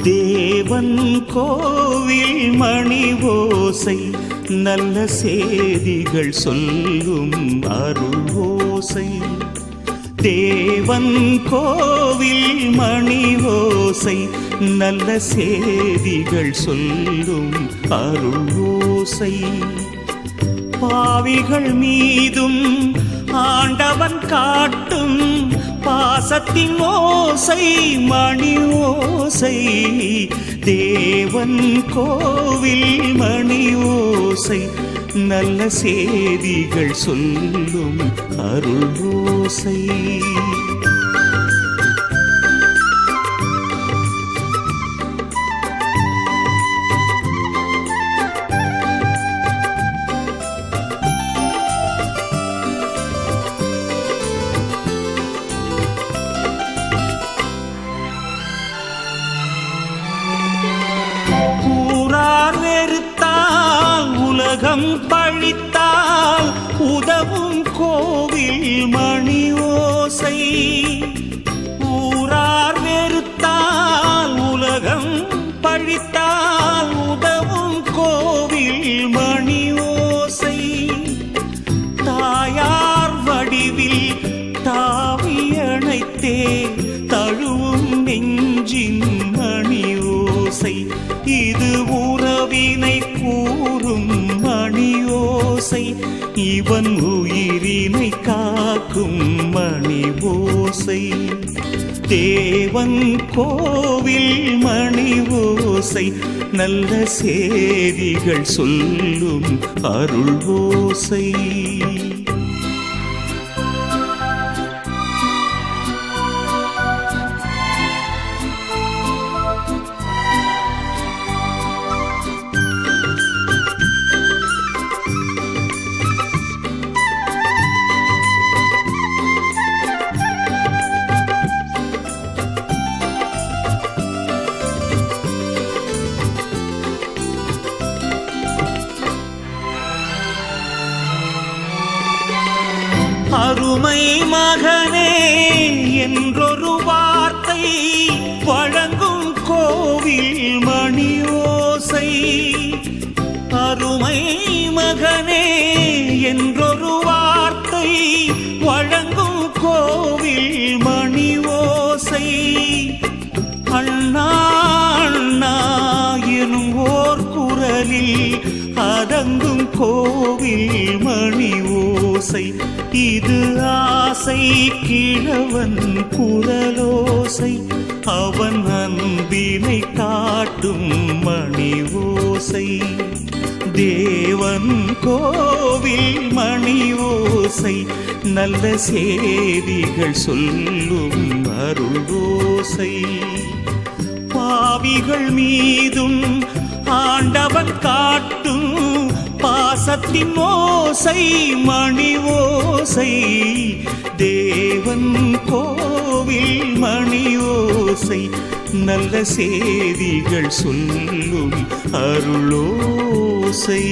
தேவன் கோவில் மணி ஓசை, நல்ல செய்திகள் சொல்லும் அருள் ஓசை. தேவன் கோவில் மணி ஓசை, நல்ல செய்திகள் சொல்லும் அருள் ஓசை. பாவிகள் மீதும் ஆண்டவன் காட்டும் பாசத்தின் ஓசை மணி ஓசை. தேவன் கோவில் மணி ஓசை, நல்ல செய்திகள் சொல்லும் அருள் ஓசை. உலகம் பழித்தால் உதவும் கோவில் மணி ஓசை. ஊரார் வெறுத்தால் உலகம் பழித்தால் உதவும் கோவில் மணி ஓசை. தாயார் வடிவில் தாவி அணைத்தே தழுவும் நெஞ்சின் மணி ஓசை. இது உறவினை கூறும் மணி ஓசை, இவன் உயிரினை காக்கும் மணி ஓசை. தேவன் கோவில் மணி ஓசை, நல்ல செய்திகள் சொல்லும் அருள் ஓசை. அருமை மகனே என்றொரு வார்த்தை வழங்கும் கோவில் மணி ஓசை. அருமை மகனே என்றொரு வார்த்தை வழங்கும் கோவில் மணி ஓசை. அண்ணா அண்ணா எனும் ஓர் குரலில் அதங்கும் கோவில் மணி ஓசை. இது ஆசை கிழவன் குரலோசை, அவன் அன்பினை காட்டும் மணி ஓசை. தேவன் கோவில் மணி ஓசை, நல்ல செய்திகள் சொல்லும் அருள் ஓசை. பாவிகள் மீதும் ஆண்டவன் காட்டும் பாசத்தின் ஓசை மணி ஓசை. தேவன் கோவில் மணி ஓசை, நல்ல செய்திகள் சொல்லும் அருளோசை.